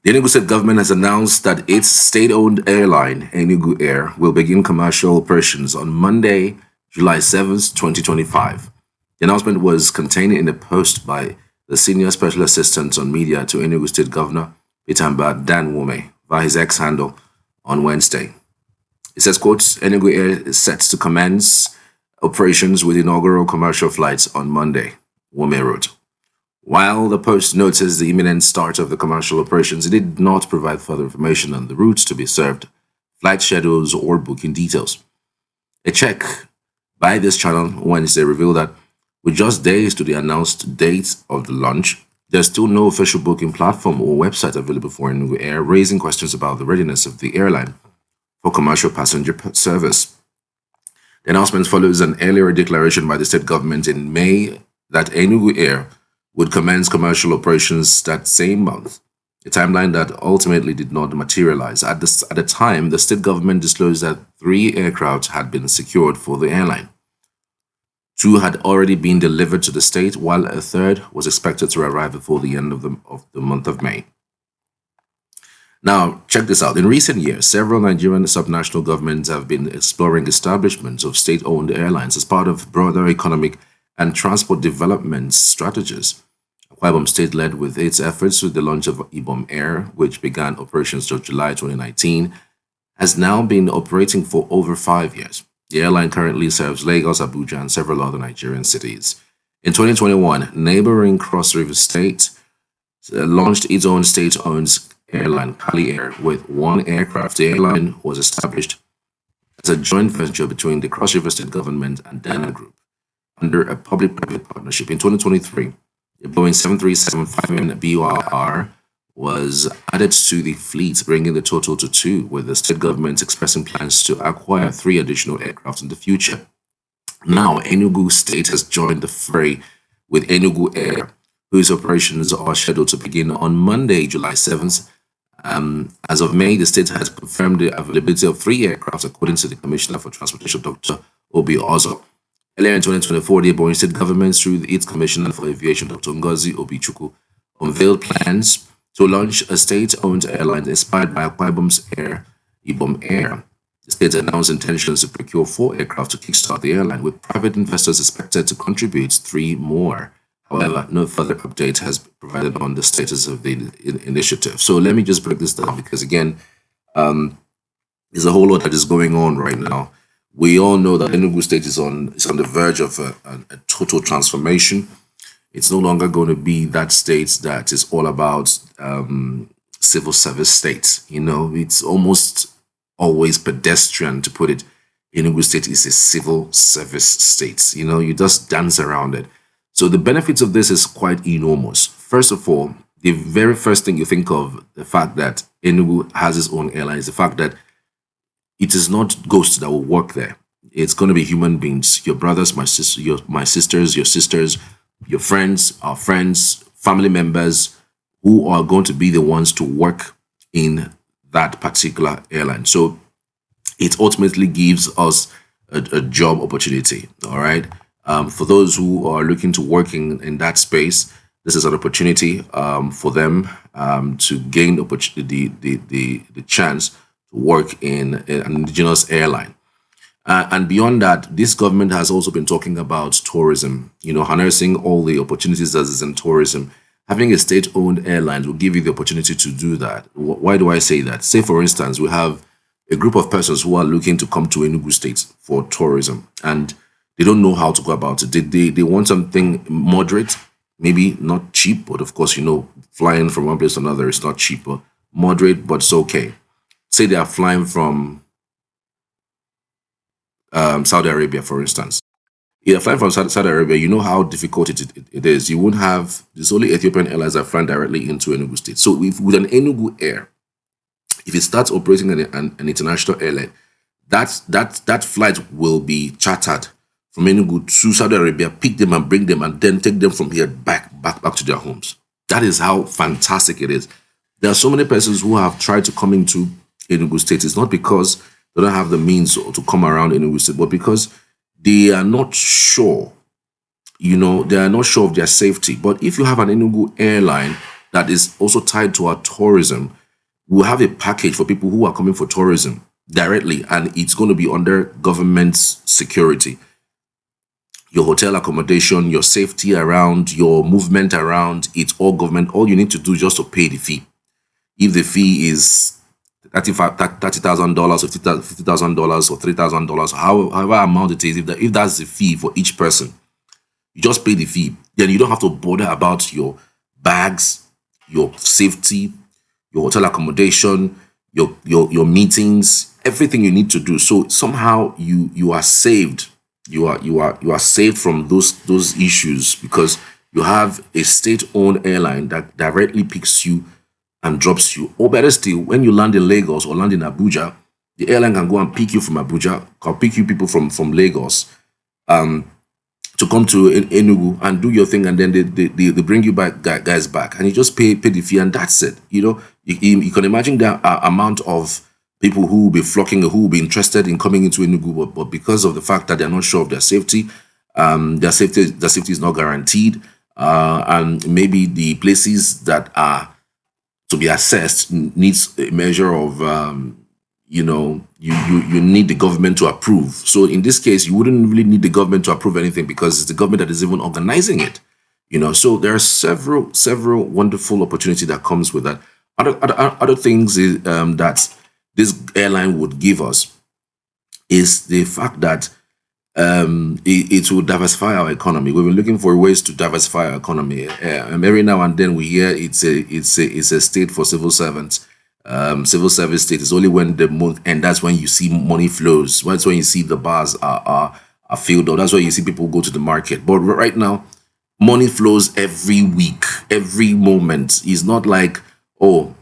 The Enugu State government has announced that its state-owned airline, Enugu Air, will begin commercial operations on Monday, July 7th, 2025. The announcement was contained in a post by the Senior Special Assistant on Media to Enugu State Governor Peter Mbah via his X handle on Wednesday. It says, quote, Enugu Air is set to commence operations with inaugural commercial flights on Monday, Wome wrote. While the Post noticed the imminent start of the commercial operations, it did not provide further information on the routes to be served, flight schedules, or booking details. A check by this channel Wednesday revealed that with just days to the announced date of the launch, there's still no official booking platform or website available for Enugu Air, raising questions about the readiness of the airline for commercial passenger service. The announcement follows an earlier declaration by the state government in May that Enugu Air would commence commercial operations that same month, a timeline that ultimately did not materialize. At the time, the state government disclosed that 3 aircraft had been secured for the airline. 2 had already been delivered to the state, while a third was expected to arrive before the end of the month of May. Now, check this out. In recent years, several Nigerian subnational governments have been exploring establishments of state-owned airlines as part of broader economic and transport development strategies. Akwa Ibom State led with its efforts with the launch of Ibom Air, which began operations in July 2019, has now been operating for over 5 years. The airline currently serves Lagos, Abuja, and several other Nigerian cities. In 2021, neighboring Cross River State launched its own state-owned airline, Kali Air, with 1 aircraft. The airline was established as a joint venture between the Cross River State government and Dana Group under a public-private partnership. In 2023, the Boeing 737-5 BOR was added to the fleet, bringing the total to 2, with the state government expressing plans to acquire 3 additional aircraft in the future. Now, Enugu State has joined the fray with Enugu Air, whose operations are scheduled to begin on Monday, July 7th. As of May, the state has confirmed the availability of 3 aircraft, according to the Commissioner for Transportation, Dr. Obi Ozo. Earlier in 2024, the Ebonyi State government, through its Commissioner for Aviation, Dr. Ngozi Obichukwu, unveiled plans to launch a state-owned airline inspired by Akwa Ibom's Ibom Air. The state announced intentions to procure 4 aircraft to kickstart the airline, with private investors expected to contribute 3 more. However, no further update has been provided on the status of the initiative. So let me just break this down because, again, there's a whole lot that is going on right now. We all know that Enugu State is on the verge of a total transformation. It's no longer going to be that state that is all about civil service state. You know, it's almost always pedestrian to put it. Enugu State is a civil service state. You know, you just dance around it. So the benefits of this is quite enormous. First of all, the very first thing you think of, the fact that Enugu has its own airline, is the fact that it is not ghosts that will work there. It's going to be human beings, your brothers, my sisters, your sisters, your friends, our friends, family members, who are going to be the ones to work in that particular airline. So it ultimately gives us a job opportunity, all right? For those who are looking to work in that space, this is an opportunity for them to gain the chance to work in an indigenous airline. And beyond that, this government has also been talking about tourism, you know, harnessing all the opportunities that is in tourism. Having a state-owned airline will give you the opportunity to do that. Why do I say that? Say, for instance, we have a group of persons who are looking to come to Enugu State for tourism, and they don't know how to go about it. They want something moderate, maybe not cheap, but of course, you know, flying from one place to another is not cheaper. Moderate, but it's okay. Say they are flying from Saudi Arabia, for instance. If you're flying from Saudi Arabia, you know how difficult it is. You won't have, there's only Ethiopian Airlines that fly directly into Enugu State. So with an Enugu Air, if it starts operating an international airline, that flight will be chartered from Enugu to Saudi Arabia, pick them and bring them, and then take them from here back to their homes. That is how fantastic it is. There are so many persons who have tried to come into Enugu State. It's not because they don't have the means to come around Enugu State, but because they are not sure, you know, they are not sure of their safety. But if you have an Enugu airline, that is also tied to our tourism. We'll have a package for people who are coming for tourism directly, and it's going to be under government's security. Your hotel accommodation, your safety around, your movement around, it's all government. All you need to do is just to pay the fee. If the fee is $30,000, $50,000, or $3,000, however amount it is, if that's the fee for each person, you just pay the fee. Then you don't have to bother about your bags, your safety, your hotel accommodation, your meetings, everything you need to do. So somehow you are saved. You are saved from those issues because you have a state-owned airline that directly picks you and drops you. Or better still, when you land in Lagos or land in Abuja, the airline can go and pick you from Abuja, or pick you people from Lagos, to come to Enugu and do your thing, and then they bring you back, guys back, and you just pay the fee, and that's it. You can imagine the amount of people who will be flocking, who will be interested in coming into Enugu, but because of the fact that they're not sure of their safety, their safety is not guaranteed, and maybe the places that are to be assessed needs a measure of you need the government to approve. So in this case, you wouldn't really need the government to approve anything because it's the government that is even organizing it. So there are several wonderful opportunities that comes with that. Other things is, that this airline would give us is the fact that it will diversify our economy. We've been looking for ways to diversify our economy. Every now and then we hear it's a state for civil servants. Civil service state is only when the month, and that's when you see money flows. That's when you see the bars are filled up. That's why you see people go to the market. But right now, money flows every week, every moment. It's not like it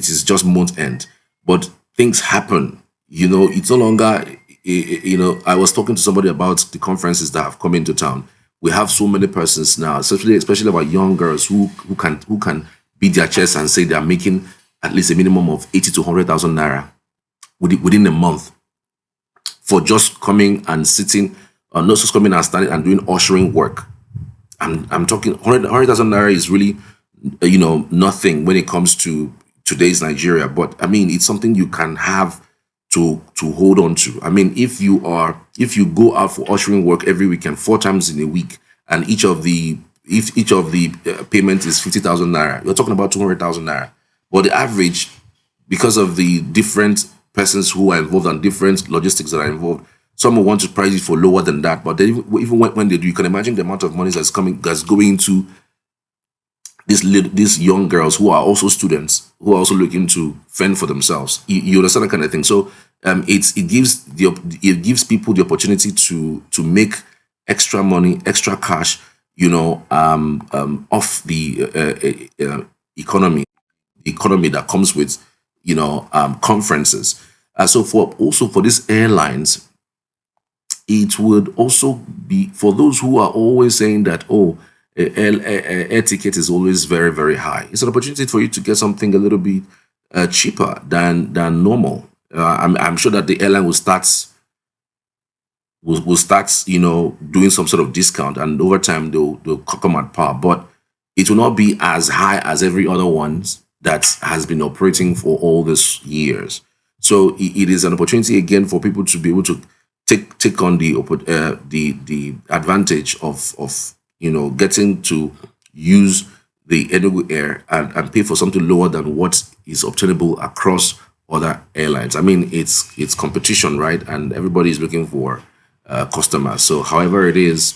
is just month end, but things happen. It's no longer. I was talking to somebody about the conferences that have come into town. We have so many persons now, especially about young girls who can beat their chest and say they are making at least a minimum of 80 to 100,000 naira within a month for just coming and sitting, not just coming and standing and doing ushering work. I'm talking 100,000 naira is really nothing when it comes to today's Nigeria, but I mean it's something you can have to hold on to. I mean, if you go out for ushering work every weekend 4 times in a week, and each of the payment is 50,000 naira, you're talking about 200,000 naira. But the average, because of the different persons who are involved and different logistics that are involved, some will want to price it for lower than that. But even when they do, you can imagine the amount of money that's going to these young girls who are also students, who are also looking to fend for themselves. You understand that kind of thing. So it gives people the opportunity to make extra money, extra cash, off the economy that comes with conferences. So for these airlines, it would also be for those who are always saying that air ticket is always very, very high. It's an opportunity for you to get something a little bit cheaper than normal. I'm sure that the airline will start doing some sort of discount, and over time they'll come at par. But it will not be as high as every other ones that has been operating for all these years. So it is an opportunity again for people to be able to take on the advantage of getting to use the Enugu Air and pay for something lower than what is obtainable across other airlines. I mean, it's competition, right? And everybody is looking for customers. So however it is,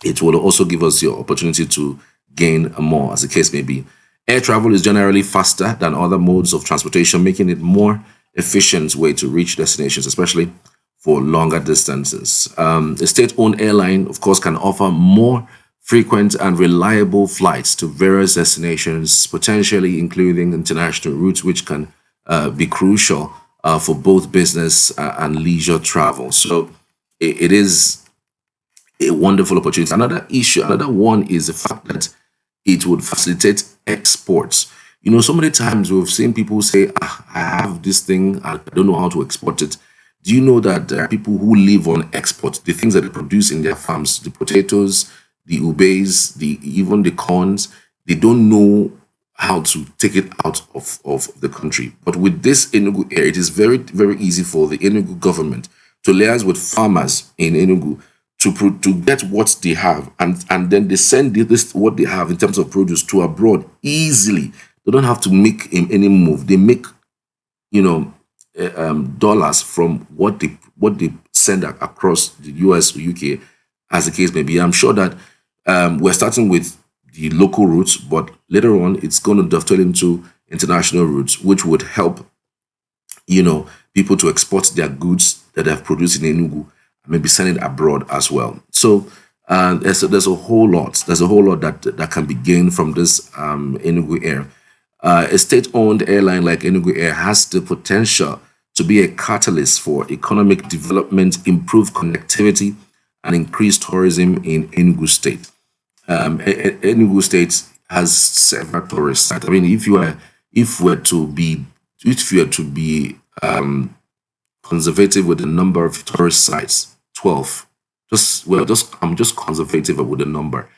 it will also give us the opportunity to gain more, as the case may be. Air travel is generally faster than other modes of transportation, making it more efficient way to reach destinations, especially for longer distances. A state-owned airline, of course, can offer more frequent and reliable flights to various destinations, potentially including international routes, which can be crucial for both business and leisure travel. So it is a wonderful opportunity. Another one is the fact that it would facilitate exports. So many times we've seen people say, I have this thing, I don't know how to export it. Do you know that there are people who live on export, the things that they produce in their farms, the potatoes, the ubeys, even the corns. They don't know how to take it out of the country. But with this Enugu Air, it is very, very easy for the Enugu government to liaise with farmers in Enugu to get what they have, and then they send this what they have in terms of produce to abroad easily. They don't have to make any move. They make, you know, dollars from what they send across the US or UK, as the case may be. I'm sure that we're starting with the local routes, but later on it's going to dovetail into international routes, which would help, you know, people to export their goods that they have produced in Enugu and maybe send it abroad as well. So there's a whole lot. There's a whole lot that can be gained from this Enugu Air. A state-owned airline like Enugu Air has the potential to be a catalyst for economic development, improved connectivity, and increased tourism in Enugu State. Enugu State has several tourist sites. I mean, if you were to be conservative with the number of tourist sites, 12. I'm just conservative with the number.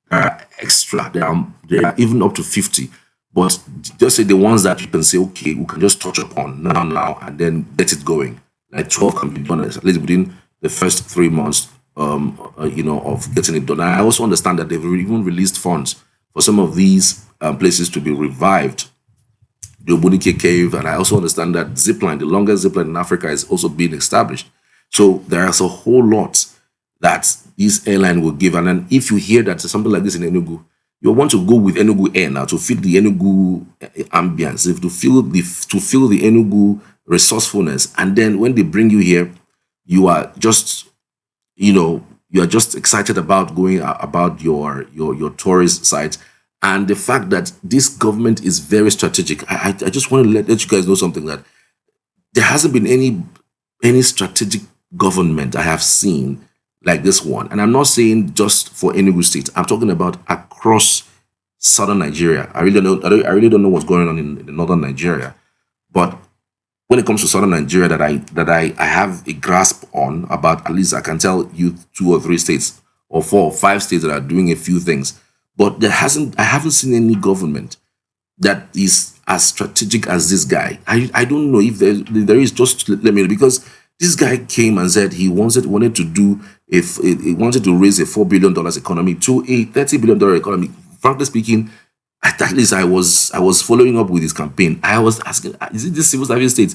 There are extra. There are even up to 50. But just say the ones that you can say, okay, we can just touch upon now, and then get it going. Like 12 can be done at least within the first 3 months, of getting it done. And I also understand that they've even released funds for some of these places to be revived. The Obunike Cave, and I also understand that zipline, the longest zipline in Africa, is also being established. So there's a whole lot that this airline will give. And then if you hear that something like this in Enugu, you want to go with Enugu Air now to feel the Enugu ambience, to feel the Enugu resourcefulness. And then when they bring you here, you are just, you are just excited about going about your tourist site. And the fact that this government is very strategic. I just want to let you guys know something, that there hasn't been any strategic government I have seen like this one. And I'm not saying just for Enugu State. I'm talking about across southern Nigeria. I really don't know what's going on in northern Nigeria. But when it comes to southern Nigeria, that I have a grasp on about, at least I can tell you 2 or 3 states or 4 or 5 states that are doing a few things. But I haven't seen any government that is as strategic as this guy. I don't know if there is. Just let me know, because this guy came and said he wanted to do, if he wanted to raise a $4 billion economy to a $30 billion economy. Frankly speaking, at least I was following up with his campaign. I was asking, is it this civil service state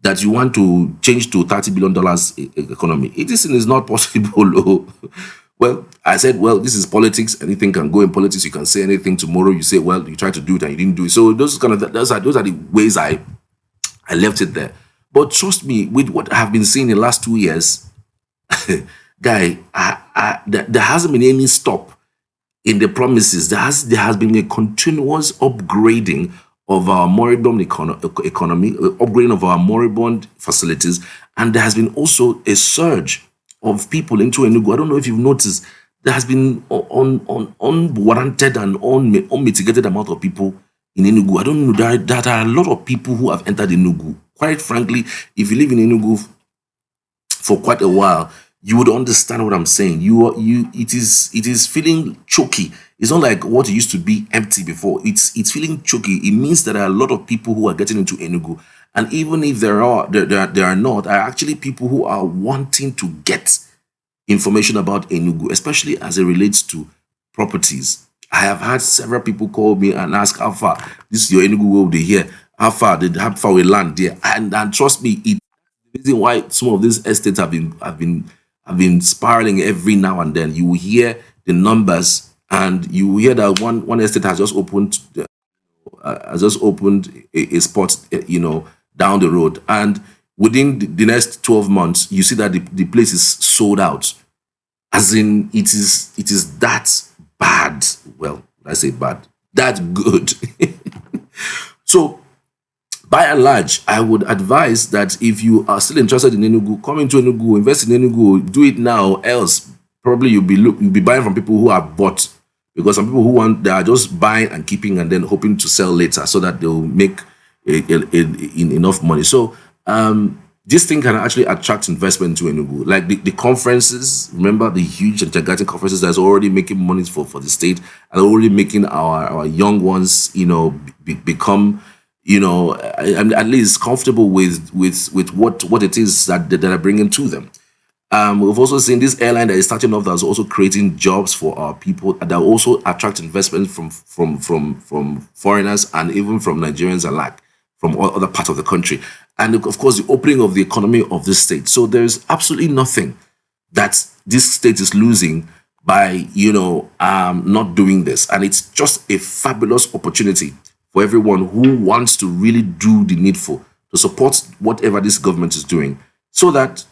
that you want to change to $30 billion economy? It is not possible. Well, I said, well, this is politics. Anything can go in politics. You can say anything tomorrow. You say, well, you tried to do it and you didn't do it. So those are the ways I left it there. But trust me, with what I have been seeing in the last 2 years, guy, there hasn't been any stop in the promises. There has been a continuous upgrading of our moribund economy, upgrading of our moribund facilities, and there has been also a surge of people into Enugu. I don't know if you've noticed, there has been unwarranted and unmitigated amount of people in Enugu. I don't know, there are a lot of people who have entered Enugu. Quite frankly, if you live in Enugu for quite a while, you would understand what I'm saying. It is feeling choky. It's not like what it used to be empty before. It's feeling choky. It means that there are a lot of people who are getting into Enugu. And even if there are not, are actually people who are wanting to get information about Enugu, especially as it relates to properties. I have had several people call me and ask, how far this is your Enugu over here? How far we land there? And trust me, it's the reason why some of these estates have been spiraling every now and then. You will hear the numbers, and you will hear that one estate has just opened a spot, down the road, and within the next 12 months, you see that the place is sold out. As in, it is that bad. Well, I say bad, that good. So, by and large, I would advise that if you are still interested in Enugu, come into Enugu, invest in Enugu, do it now. Else, probably you'll be buying from people who have bought, because some people they are just buying and keeping and then hoping to sell later so that they'll make enough money. So this thing can actually attract investment to Enugu. Like the conferences, remember the huge and gigantic conferences that's already making money for the state and already making our young ones, become, at least comfortable with what it is that are bringing to them. We've also seen this airline that is starting off that's also creating jobs for our people that also attract investment from foreigners and even from Nigerians alike, from all other parts of the country. And of course, the opening of the economy of this state. So there's absolutely nothing that this state is losing by, not doing this. And it's just a fabulous opportunity for everyone who wants to really do the needful to support whatever this government is doing so that,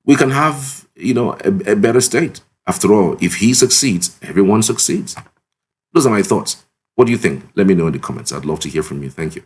we can have, a better state. After all, if he succeeds, everyone succeeds. Those are my thoughts. What do you think? Let me know in the comments. I'd love to hear from you. Thank you.